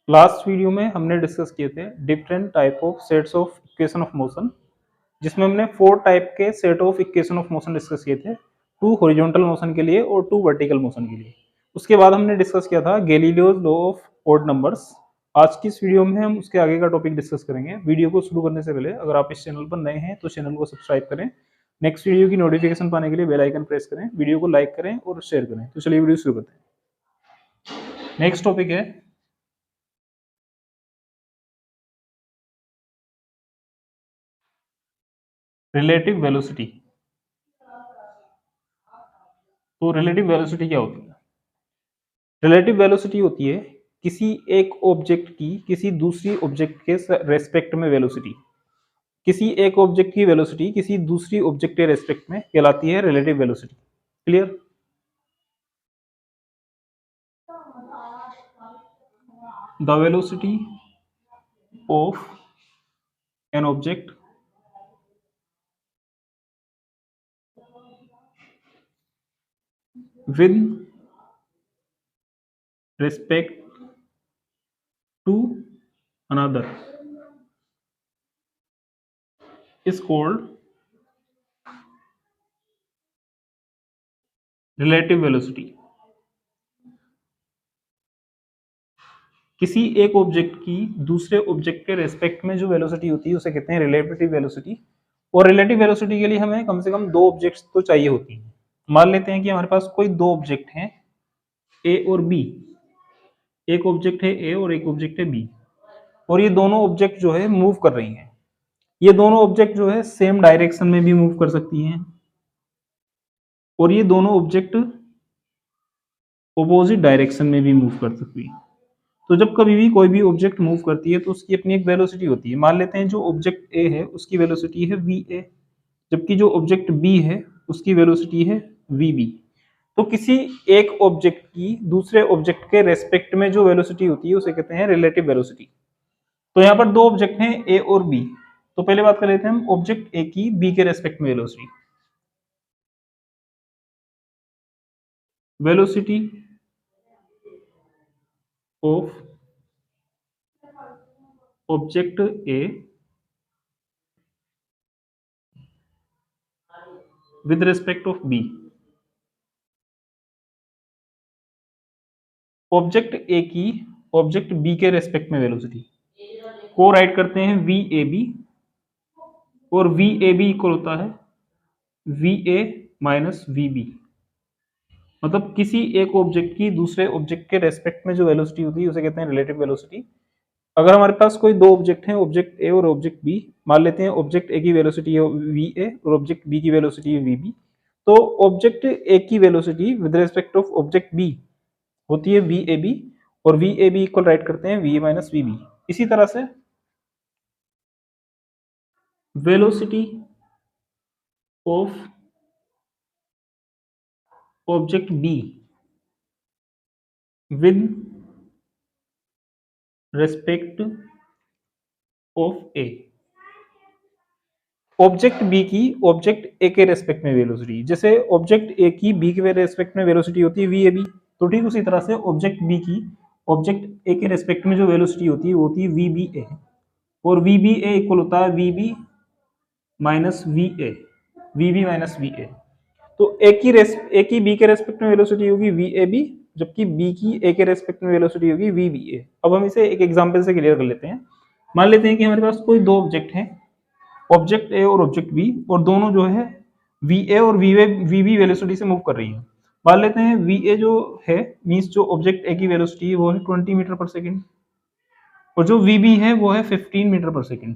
Last video में हमने discuss किए थे different type of sets of equation of motion, जिसमें हमने 4 टाइप के set of equation of motion discuss किए थे, 2 हॉरिजॉन्टल मोशन के लिए और 2 वर्टिकल मोशन के लिए। उसके बाद हमने डिस्कस किया था Galileo's law of odd numbers. आज की इस वीडियो में हम उसके आगे का टॉपिक डिस्कस करेंगे। वीडियो को शुरू करने से पहले अगर आप इस चैनल पर नए हैं तो चैनल को सब्सक्राइब करें, नेक्स्ट वीडियो की नोटिफिकेशन पाने के लिए बेल आइकन प्रेस करें, वीडियो को लाइक करें और शेयर करें। तो चलिए वीडियो शुरू करते हैं। नेक्स्ट टॉपिक है रिलेटिव वेलोसिटी। तो रिलेटिव वेलोसिटी क्या होती है? रिलेटिव वेलोसिटी होती है किसी एक ऑब्जेक्ट की किसी दूसरी ऑब्जेक्ट के रेस्पेक्ट में वेलोसिटी। किसी एक ऑब्जेक्ट की वेलोसिटी किसी दूसरी ऑब्जेक्ट के रेस्पेक्ट में कहलाती है relative velocity. Clear? The velocity of an object with respect to another is called relative velocity। किसी एक ऑब्जेक्ट की दूसरे ऑब्जेक्ट के रेस्पेक्ट में जो वेलोसिटी होती है उसे कहते हैं रिलेटिव वेलोसिटी। और रिलेटिव वेलोसिटी के लिए हमें कम से कम 2 ऑब्जेक्ट्स तो चाहिए होती हैं। मान लेते हैं कि हमारे पास कोई 2 ऑब्जेक्ट हैं, ए और बी। एक ऑब्जेक्ट है ए और एक ऑब्जेक्ट है बी, और ये दोनों ऑब्जेक्ट जो है मूव कर रही हैं। ये दोनों ऑब्जेक्ट जो है सेम डायरेक्शन में भी मूव कर सकती हैं, और ये दोनों ऑब्जेक्ट ऑपोजिट डायरेक्शन में भी मूव कर सकती है। तो जब कभी भी कोई भी ऑब्जेक्ट मूव करती है तो उसकी अपनी एक वेलोसिटी होती है। मान लेते हैं जो ऑब्जेक्ट ए है उसकी वेलोसिटी है वी ए, जबकि जो ऑब्जेक्ट बी है उसकी वेलोसिटी है वी बी। तो किसी एक ऑब्जेक्ट की दूसरे ऑब्जेक्ट के रेस्पेक्ट में जो वेलोसिटी होती है उसे कहते हैं रिलेटिव वेलोसिटी। तो यहाँ पर 2 ऑब्जेक्ट हैं ए और बी। तो पहले बात कर लेते हैं हम ऑब्जेक्ट ए की बी के रेस्पेक्ट में velocity. Velocity of object A with respect of B. Object A की ऑब्जेक्ट बी के रेस्पेक्ट में वेलोसिटी को राइट करते हैं वी ए बी, और वी ए बी इक्वल होता है V A minus V B. मतलब किसी एक ऑब्जेक्ट की दूसरे ऑब्जेक्ट के रेस्पेक्ट में जो वेलोसिटी होती है उसे कहते हैं रिलेटिव वेलोसिटी। अगर हमारे पास कोई 2 ऑब्जेक्ट हैं, ऑब्जेक्ट ए और ऑब्जेक्ट बी, मान लेते हैं ऑब्जेक्ट ए की वेलोसिटी है वी ए और ऑब्जेक्ट बी की वेलोसिटी है वी बी। तो ऑब्जेक्ट ए की velocity with respect of object B होती है वी ए बी, और V A B equal write करते हैं V A minus V B. इसी तरह से velocity of object B with respect of A. Object B की ऑब्जेक्ट ए के रेस्पेक्ट में वेलोसिटी, जैसे ऑब्जेक्ट ए की बी के रेस्पेक्ट में वेलोसिटी होती है वी ए बी, तो ठीक उसी तरह से ऑब्जेक्ट बी की ऑब्जेक्ट ए के रेस्पेक्ट में जो वेलोसिटी होती है वो होती है वी बी ए, और वी बी ए इक्वल होता है V B minus V A, V B minus V A. तो ए की बी के रेस्पेक्ट में वेलोसिटी होगी वी ए बी, जबकि बी की ए के रेस्पेक्ट में वेलोसिटी होगी वी बी ए। अब हम इसे एक एग्जांपल से क्लियर कर लेते हैं। मान लेते हैं कि हमारे पास कोई 2 ऑब्जेक्ट हैं, ऑब्जेक्ट ए और ऑब्जेक्ट बी, और दोनों जो है वी ए और वी बी वेलोसिटी से मूव कर रही है। मान लेते हैं वी ए जो है मींस जो ऑब्जेक्ट ए की वेलोसिटी है वो है 20 मीटर पर सेकंड, और जो वी बी है वो है 15 metre per second.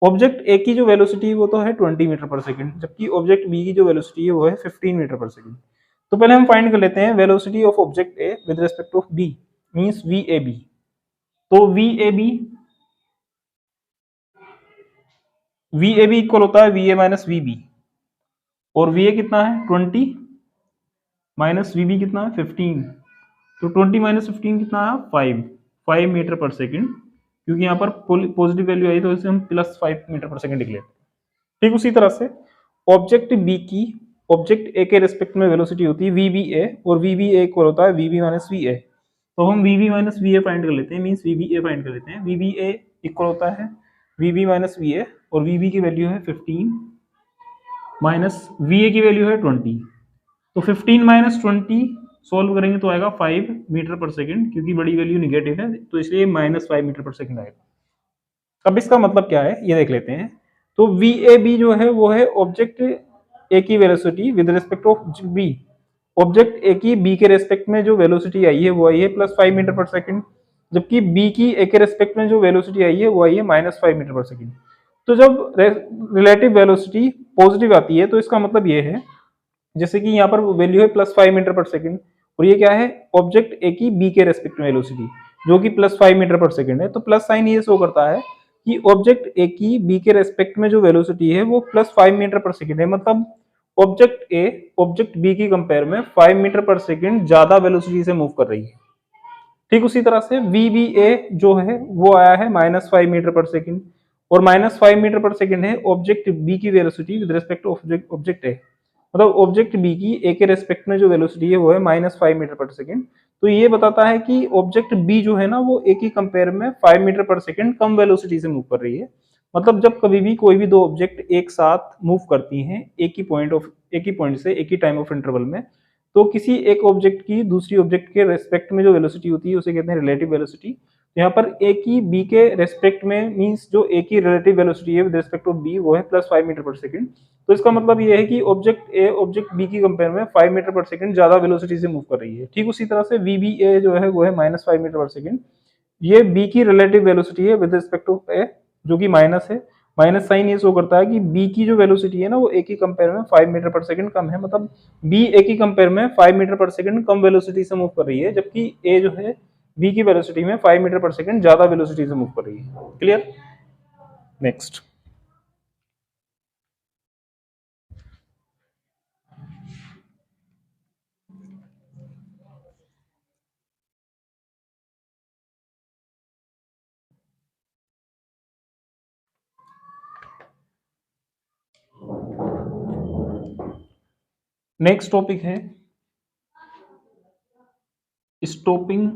Object A की जो वेलोसिटी है वो तो है 20 मीटर पर सेकंड, जबकि ऑब्जेक्ट बी की जो वेलोसिटी है वो है 15 मीटर पर सेकंड। तो पहले हम फाइंड कर लेते हैं velocity of object A with respect of B means V A B. तो वी ए बी इक्वल होता है V A minus V B, और वी ए कितना है 20 माइनस वी बी कितना है 15। तो 20 माइनस 15 कितना है 5 मीटर पर सेकंड, क्योंकि यहाँ पर पॉजिटिव वैल्यू आई तो इसे हम प्लस 5 मीटर पर सेकंड लिख लेते हैं। ठीक उसी तरह से ऑब्जेक्ट बी की ऑब्जेक्ट ए के रेस्पेक्ट में वेलोसिटी होती है वी बी ए, और वी बी ए इक्वल होता है V B minus V A. तो हम V B minus V A find कर लेते हैं, means V B A find कर लेते हैं। वी बी ए इक्वल होता है V B minus V A, और वी बी की वैल्यू है 15 माइनस वी ए की वैल्यू है 20। तो 15 माइनस 20 सोल्व करेंगे तो आएगा 5 मीटर पर सेकंड, क्योंकि बड़ी वैल्यू निगेटिव है तो इसलिए -5 मीटर पर सेकंड आएगा। अब इसका मतलब क्या है ये देख लेते हैं। तो वी ए बी जो है वो है ऑब्जेक्ट ए की velocity with respect of B. Object A की बी के रेस्पेक्ट में जो वेलोसिटी आई है वो आई है +5 मीटर पर सेकंड, जबकि बी की ए के रेस्पेक्ट में जो वेलोसिटी आई है वो आई है -5 मीटर पर सेकंड। तो जब रिलेटिव वेलोसिटी पॉजिटिव आती है तो इसका मतलब ये है, जैसे कि यहाँ पर वैल्यू है +5 मीटर पर सेकंड, और ये क्या है ऑब्जेक्ट ए की बी के रेस्पेक्ट में वेलोसिटी जो कि +5 मीटर पर सेकंड है। तो प्लस साइन ये शो करता है कि ऑब्जेक्ट ए की बी के रेस्पेक्ट में जो वेलोसिटी है वो +5 मीटर पर सेकंड है, मतलब ऑब्जेक्ट ए ऑब्जेक्ट बी की कंपेयर में 5 मीटर पर सेकंड ज्यादा वेलोसिटी से मूव कर रही है। ठीक उसी तरह से वी बी ए जो है वो आया है -5 मीटर पर सेकंड, और -5 मीटर पर सेकंड है ऑब्जेक्ट बी की velocity with respect to object A, मतलब ऑब्जेक्ट बी की ए के रेस्पेक्ट में जो वेलोसिटी है वो है -5 मीटर पर सेकंड। तो ये बताता है कि ऑब्जेक्ट बी जो है ना वो ए की कंपेयर में 5 मीटर पर सेकंड कम वेलोसिटी से मूव कर रही है। मतलब जब कभी भी कोई भी दो ऑब्जेक्ट एक साथ मूव करती हैं एक ही पॉइंट से एक ही टाइम ऑफ इंटरवल में, तो किसी एक ऑब्जेक्ट की दूसरी ऑब्जेक्ट के रेस्पेक्ट में जो वेलोसिटी होती है उसे कहते हैं रिलेटिव वेलोसिटी। यहाँ पर ए की बी के रेस्पेक्ट में मींस जो ए की रिलेटिव वेलोसिटी है विद रिस्पेक्ट ऑफ बी वो है +5 मीटर पर सेकंड। तो इसका मतलब ये है कि ऑब्जेक्ट ए ऑब्जेक्ट बी की कंपेयर में 5 मीटर पर सेकंड ज्यादा वेलोसिटी से मूव कर रही है। ठीक उसी तरह से वी बी ए जो है वो है -5 मीटर पर सेकंड, ये बी की रिलेटिव वेलोसिटी है विद रिस्पेक्ट टू ए जो कि माइनस है। माइनस साइन ये शो करता है कि बी की जो वेलोसिटी है ना वो ए की कंपेयर में 5 मीटर पर सेकंड कम है, मतलब बी ए की कंपेयर में 5 मीटर पर सेकंड कम वेलोसिटी से मूव कर रही है, जबकि ए जो है बी की वेलोसिटी में 5 मीटर पर सेकंड ज्यादा वेलोसिटी से मूव कर रही है। क्लियर? नेक्स्ट नेक्स्ट टॉपिक है stopping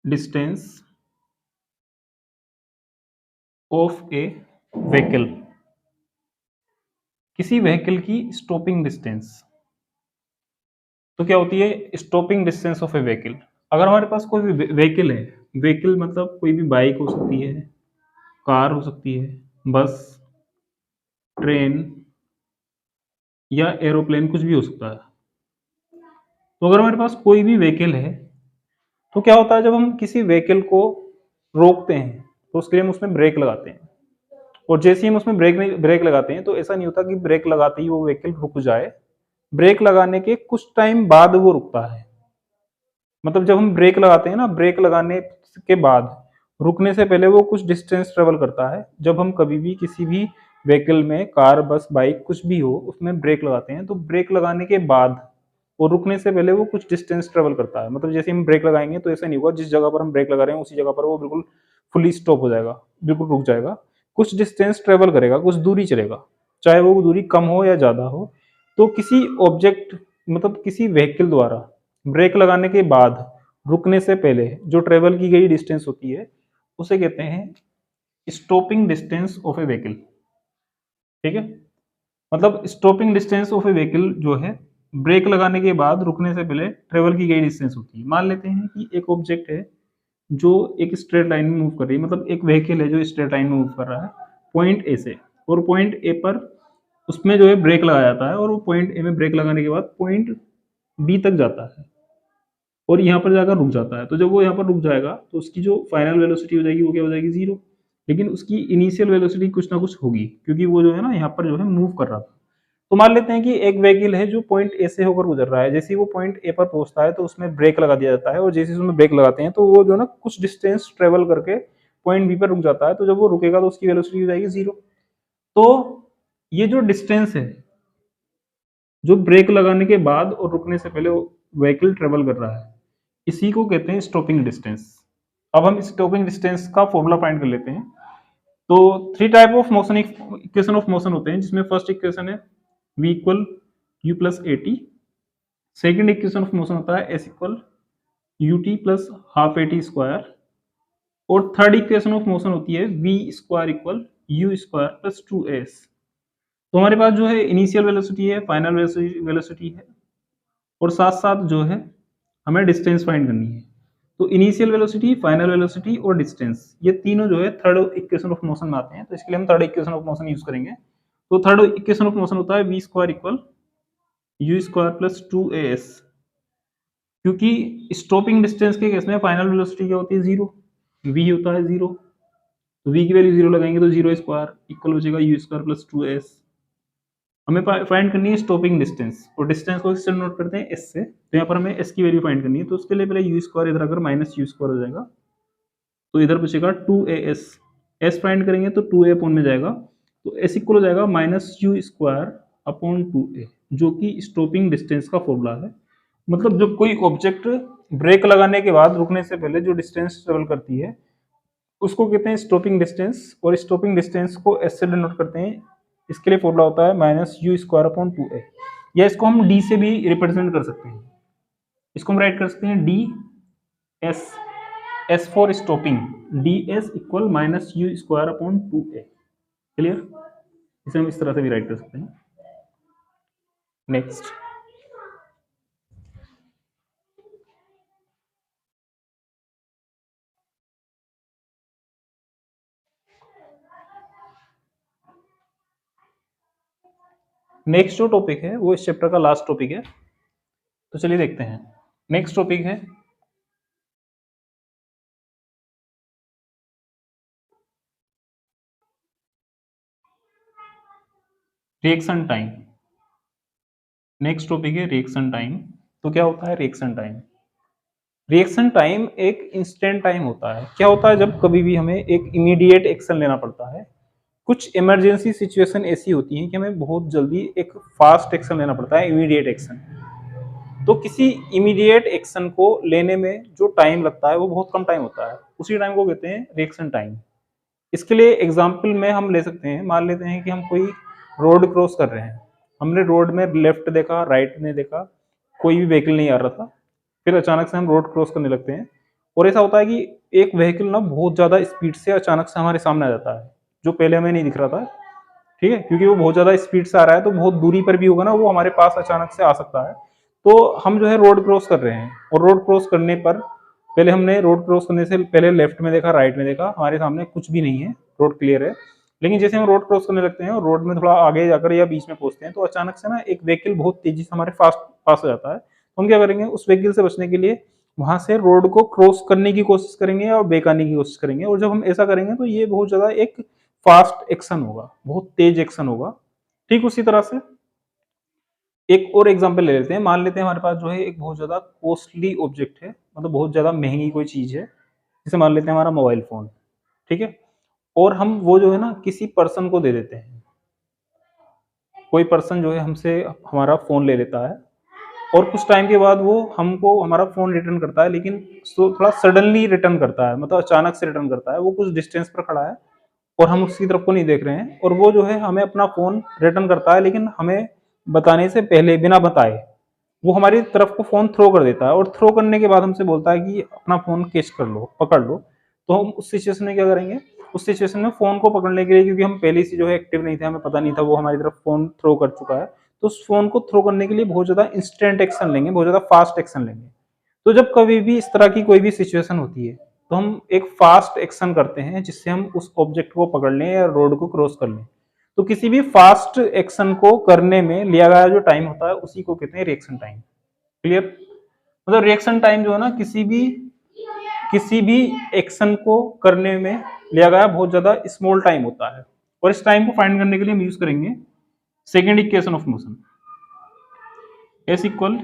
distance of A vehicle. किसी व्हीकल की स्टॉपिंग डिस्टेंस तो क्या होती है stopping distance of A vehicle. अगर हमारे पास कोई भी व्हीकल है, व्हीकल मतलब कोई भी बाइक हो सकती है, कार हो सकती है, बस, ट्रेन या एरोप्लेन, कुछ भी हो सकता है। तो अगर हमारे पास कोई भी व्हीकल है तो क्या होता है जब हम किसी व्हीकल को रोकते हैं तो उसके लिए हम उसमें ब्रेक लगाते हैं, और जैसे ही हम उसमें ब्रेक लगाते हैं तो ऐसा नहीं होता कि ब्रेक लगाते ही वो व्हीकल रुक जाए। ब्रेक लगाने के कुछ टाइम बाद वो रुकता है। मतलब जब हम ब्रेक लगाते हैं ना, ब्रेक लगाने के बाद रुकने से पहले वो कुछ डिस्टेंस ट्रेवल करता है। जब हम कभी भी किसी भी व्हीकल में, कार, बस, बाइक कुछ भी हो, उसमें ब्रेक लगाते हैं तो ब्रेक लगाने के बाद और रुकने से पहले वो कुछ डिस्टेंस ट्रेवल करता है। मतलब जैसे हम ब्रेक लगाएंगे तो ऐसा नहीं होगा जिस जगह पर हम ब्रेक लगा रहे हैं उसी जगह पर वो बिल्कुल फुली स्टॉप हो जाएगा, बिल्कुल रुक जाएगा। कुछ डिस्टेंस ट्रेवल करेगा, कुछ दूरी चलेगा, चाहे वो दूरी कम हो या ज्यादा हो। तो किसी ऑब्जेक्ट मतलब किसी व्हीकल द्वारा ब्रेक लगाने के बाद रुकने से पहले जो ट्रेवल की गई डिस्टेंस होती है उसे कहते हैं stopping distance of A vehicle. ठीक है, मतलब stopping distance of A vehicle जो है ब्रेक लगाने के बाद रुकने से पहले ट्रेवल की गई डिस्टेंस होती है। मान लेते हैं कि एक ऑब्जेक्ट है जो एक स्ट्रेट लाइन में मूव कर रही है, मतलब एक व्हीकल है जो स्ट्रेट लाइन में मूव कर रहा है पॉइंट ए से, और पॉइंट ए पर उसमें जो है ब्रेक लगाया जाता है, और वो पॉइंट ए में ब्रेक लगाने के बाद पॉइंट बी तक जाता है और यहाँ पर जाकर रुक जाता है। तो जब वो यहाँ पर रुक जाएगा तो उसकी जो फाइनल वेलोसिटी हो जाएगी वो क्या हो जाएगी 0, लेकिन उसकी इनिशियल वेलोसिटी कुछ ना कुछ होगी क्योंकि वो जो है ना यहाँ पर जो है मूव कर रहा था। तो मान लेते हैं कि एक व्हीकल है जो पॉइंट ए से होकर गुजर रहा है। जैसे ही वो पॉइंट ए पर पहुंचता है तो उसमें ब्रेक लगा दिया जाता है, और जैसे उसमें ब्रेक लगाते हैं तो वो जो है ना कुछ डिस्टेंस ट्रेवल करके पॉइंट बी पर रुक जाता है। तो जब वो रुकेगा तो उसकी वेलोसिटी हो जाएगी 0। तो ये जो डिस्टेंस है जो ब्रेक लगाने के बाद और रुकने से पहले व्हीकल ट्रेवल कर रहा है, इसी को कहते हैं स्टॉपिंग डिस्टेंस। अब हम स्टॉपिंग डिस्टेंस का फॉर्मूला फाइंड कर लेते हैं। तो 3 type of motion equation of motion होते हैं, जिसमें फर्स्ट इक्वेशन है v equal u plus A T. Second equation of motion होता है s equal ut plus half A T square, और थर्ड इक्वेशन ऑफ मोशन होती है v square equal U square plus 2s। तो हमारे पास जो है इनिशियल वेलोसिटी है, फाइनल वेलोसिटी है, और साथ साथ जो है हमें डिस्टेंस फाइंड करनी है। तो इनिशियल वेलोसिटी, फाइनल वेलोसिटी और डिस्टेंस, ये तीनों जो है थर्ड इक्वेशन ऑफ मोशन में आते हैं। तो इसके लिए हम third equation of motion use करेंगे। तो थर्ड इक्वेशन ऑफ मोशन होता है v square equal U square plus 2as, क्योंकि स्टॉपिंग डिस्टेंस के केस में फाइनल वेलोसिटी क्या होती है, जीरो, v होता है जीरो। तो v की वैल्यू जीरो लगाएंगे तो जीरो स्क्वायर इक्वल हो जाएगा यू स्क्वायर प्लस 2s। हमें फाइंड करनी है स्टॉपिंग डिस्टेंस, और डिस्टेंस को इससे नोट करते हैं s से। तो यहाँ पर हमें s की वैल्यू फाइंड करनी है, तो उसके लिए पहले यू स्क्वायर इधर अगर माइनस यू स्क्वायर हो जाएगा, तो इधर बचेगा 2as। s फाइंड करेंगे तो 2a अपॉन में जाएगा, तो s इक्वल हो जाएगा minus you square upon 2a, जो कि स्टॉपिंग डिस्टेंस का फॉर्मूला है। मतलब जब कोई ऑब्जेक्ट ब्रेक लगाने के बाद रुकने से पहले जो डिस्टेंस ट्रेवल करती है उसको कहते हैं स्टॉपिंग डिस्टेंस, और स्टॉपिंग डिस्टेंस को s से डिनोट करते हैं। इसके लिए फॉर्मूला होता है minus you square upon 2a, या इसको हम d से भी रिप्रेजेंट कर सकते हैं। इसको हम राइट कर सकते हैं D S, S for stopping, D S equal minus you square upon 2a। Clear? इसे हम इस तरह से भी राइट कर सकते हैं। नेक्स्ट, नेक्स्ट जो टॉपिक है वो इस चैप्टर का लास्ट टॉपिक है, तो चलिए देखते हैं। नेक्स्ट टॉपिक है रिएक्शन टाइम। नेक्स्ट टॉपिक है रिएक्शन टाइम। तो क्या होता है रिएक्शन टाइम? रिएक्शन टाइम एक इंस्टेंट टाइम होता है। क्या होता है, जब कभी भी हमें एक इमीडिएट एक्शन लेना पड़ता है, कुछ इमरजेंसी सिचुएशन ऐसी होती हैं कि हमें बहुत जल्दी एक फास्ट एक्शन लेना पड़ता है, इमीडिएट एक्शन। तो किसी इमीडिएट एक्शन को लेने में जो टाइम लगता है वो बहुत कम टाइम होता है, उसी टाइम को कहते हैं रिएक्शन टाइम। इसके लिए एग्जाम्पल में हम ले सकते हैं, मान लेते हैं कि हम कोई रोड क्रॉस कर रहे हैं, हमने रोड में लेफ्ट देखा, राइट में देखा, कोई भी व्हीकल नहीं आ रहा था, फिर अचानक से हम रोड क्रॉस करने लगते हैं, और ऐसा होता है कि एक व्हीकल ना बहुत ज्यादा स्पीड से अचानक से हमारे सामने आ जाता है, जो पहले हमें नहीं दिख रहा था। ठीक है, क्योंकि वो बहुत ज्यादा स्पीड से आ रहा है, तो बहुत दूरी पर भी होगा ना, वो हमारे पास अचानक से आ सकता है। तो हम जो है रोड क्रॉस कर रहे हैं, और रोड क्रॉस करने पर पहले हमने रोड क्रॉस करने से पहले लेफ्ट में देखा, राइट में देखा, हमारे सामने कुछ भी नहीं है, रोड क्लियर है। लेकिन जैसे हम रोड क्रॉस करने लगते हैं और रोड में थोड़ा आगे जाकर या बीच में पहुंचते हैं, तो अचानक से ना एक व्हीकल बहुत तेजी से हमारे पास आ जाता है। तो हम क्या करेंगे, उस व्हीकल से बचने के लिए वहां से रोड को क्रॉस करने की कोशिश करेंगे और बैक आने की कोशिश करेंगे। और जब हम ऐसा करेंगे तो ये बहुत ज्यादा एक फास्ट एक्शन होगा, बहुत तेज एक्शन होगा। ठीक उसी तरह से एक और एग्जांपल ले लेते हैं। मान लेते हैं हमारे पास जो है एक बहुत ज्यादा कॉस्टली ऑब्जेक्ट है, मतलब बहुत ज्यादा महंगी कोई चीज है, जैसे मान लेते हैं हमारा मोबाइल फोन। ठीक है, और हम वो जो है ना किसी पर्सन को दे देते हैं। कोई पर्सन जो है हमसे हमारा फोन ले लेता है, और कुछ टाइम के बाद वो हमको हमारा फोन रिटर्न करता है, लेकिन थोड़ा सडनली रिटर्न करता है, मतलब अचानक से रिटर्न करता है। वो कुछ डिस्टेंस पर खड़ा है और हम उसकी तरफ को नहीं देख रहे हैं, और वो जो है हमें अपना फोन रिटर्न करता है, लेकिन हमें बताने से पहले, बिना बताए वो हमारी तरफ को फोन थ्रो कर देता है, और थ्रो करने के बाद हमसे बोलता है कि अपना फोन कैच कर लो, पकड़ लो। तो हम उस सिचुएशन में क्या करेंगे, उस सिचुएशन में फोन को पकड़ने के लिए, क्योंकि हम पहले से जो है एक्टिव नहीं थे, हमें पता नहीं था वो हमारी तरफ फोन थ्रो कर चुका है, तो उस फोन को थ्रो करने के लिए बहुत ज्यादा इंस्टेंट एक्शन लेंगे, बहुत ज्यादा फास्ट एक्शन लेंगे। तो जब कभी भी इस तरह की कोई भी सिचुएशन होती है, तो हम एक फास्ट एक्शन करते हैं, जिससे हम उस ऑब्जेक्ट को पकड़ लें या रोड को क्रॉस कर लें। तो किसी भी फास्ट एक्शन को करने में लिया गया जो टाइम होता है, उसी को कहते हैं रिएक्शन टाइम। क्लियर? मतलब रिएक्शन टाइम जो है ना, किसी भी एक्शन को करने में लिया गया बहुत ज्यादा स्मॉल टाइम होता है, और इस टाइम को फाइंड करने के लिए हम यूज करेंगे second equation of motion, S equal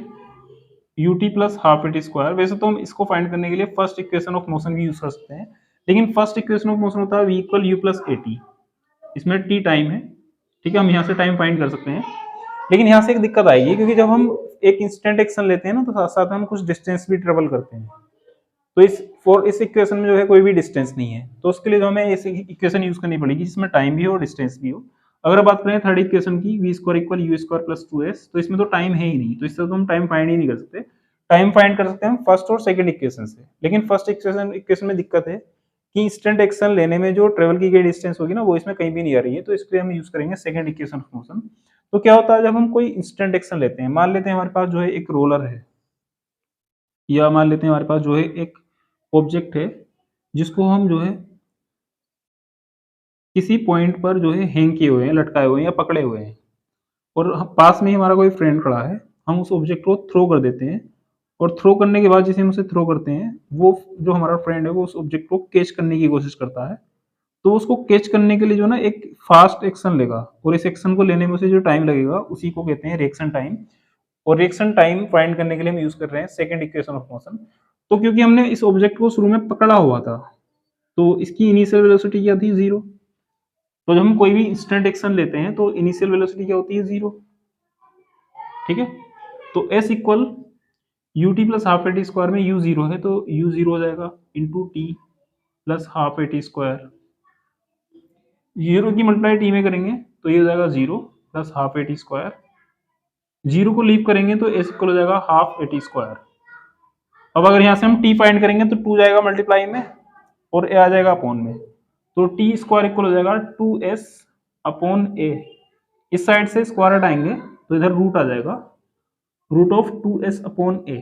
ut plus half A T square. वैसे तो हम इसको फाइंड करने के लिए फर्स्ट इक्वेशन ऑफ मोशन भी यूज कर सकते हैं, लेकिन फर्स्ट इक्वेशन ऑफ मोशन होता है v equal you plus A T, इसमें t टाइम है। ठीक है, हम यहाँ से टाइम फाइंड कर सकते हैं, लेकिन यहाँ से एक दिक्कत आएगी, क्योंकि जब हम एक इंस्टेंट एक्शन लेते हैं ना, तो साथ साथ हम कुछ डिस्टेंस भी ट्रेवल करते हैं। तो इस इक्वेशन में जो है कोई भी डिस्टेंस नहीं है, तो उसके लिए जो हमें इस इक्वेशन यूज करनी पड़ेगी जिसमें टाइम भी हो और डिस्टेंस भी हो। अगर बात करें थर्ड इक्वेशन की, V square equal U square plus 2s, तो इसमें तो टाइम है ही नहीं, तो इससे तो हम टाइम फाइंड ही नहीं कर सकते। टाइम फाइंड कर सकते हैं हम फर्स्ट और सेकंड इक्वेशन से, लेकिन फर्स्ट इक्वेशन में दिक्कत है कि इंस्टेंट एक्शन लेने में जो ट्रेवल की गई डिस्टेंस होगी ना वो इसमें कहीं भी नहीं आ रही है, तो इसके लिए हम यूज करेंगे सेकंड इक्वेशन ऑफ मोशन। तो क्या होता है जब हम कोई इंस्टेंट एक्शन लेते हैं, मान लेते हैं हमारे पास जो है एक रोलर है, या मान लेते हैं हमारे पास जो है एक ऑब्जेक्ट है जिसको हम जो है किसी पॉइंट पर जो है हैंग किए हुए हैं, लटकाए हुए हैं या पकड़े हुए हैं, और पास में ही हमारा कोई फ्रेंड खड़ा है, हम उस ऑब्जेक्ट को थ्रो कर देते हैं, और थ्रो करने के बाद जिसे हम उसे थ्रो करते हैं वो जो हमारा फ्रेंड है वो उस ऑब्जेक्ट को कैच करने की कोशिश करता है। तो उसको कैच करने के लिए जो ना एक फास्ट एक्शन लेगा, और इस एक्शन को लेने में उसे जो टाइम लगेगा उसी को कहते हैं रिएक्शन टाइम। और रिएक्शन टाइम फाइंड करने के लिए हम यूज कर रहे हैं सेकंड इक्वेशन ऑफ मोशन। तो क्योंकि हमने इस ऑब्जेक्ट को शुरू में पकड़ा हुआ था तो इसकी इनिशियल वेलोसिटी क्या थी, 0। तो जब हम कोई भी इंस्टेंट एक्शन लेते हैं तो इनिशियल वेलोसिटी क्या होती है, 0। ठीक है, तो s equal U T plus half A T square में u 0 है तो u 0 हो जाएगा into T plus half A T square. 0 की मल्टीप्लाई टी में करेंगे तो ये हो जाएगा 0 plus half A T square. 0 को लीव करेंगे तो s इक्वल हो जाएगा हाफ ए टी स्क्वायर। अब अगर यहाँ से हम t फाइंड करेंगे तो 2 जाएगा मल्टीप्लाई में और a आ जाएगा अपॉन में, तो टी स्क्वायर इक्वल हो जाएगा 2s अपॉन a। इस साइड से स्क्वायर हटाएंगे तो इधर रूट आ जाएगा, root of 2s upon a।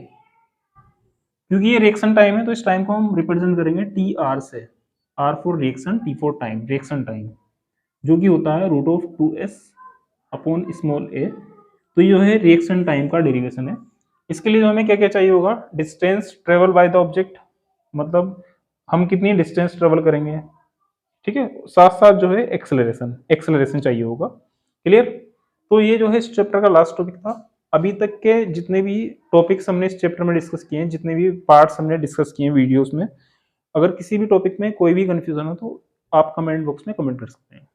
क्योंकि ये रिएक्शन टाइम है तो इस टाइम को हम रिप्रेजेंट करेंगे टी आर से, R for reaction, T for time, reaction time, जो कि होता है root of 2s upon small a। तो ये है रिएक्शन टाइम का डेरिवेशन है। इसके लिए हमें क्या क्या चाहिए होगा, distance travel by the object, मतलब हम कितनी डिस्टेंस ट्रेवल करेंगे, ठीक है, साथ साथ जो है एक्सेलरेशन चाहिए होगा। क्लियर। तो ये जो है इस चैप्टर का लास्ट टॉपिक था। अभी तक के जितने भी टॉपिक्स हमने इस चैप्टर में डिस्कस किए हैं, जितने भी पार्ट्स हमने डिस्कस किए हैं वीडियोस में, अगर किसी भी टॉपिक में कोई भी कंफ्यूजन हो तो आप कमेंट बॉक्स में कमेंट कर सकते हैं।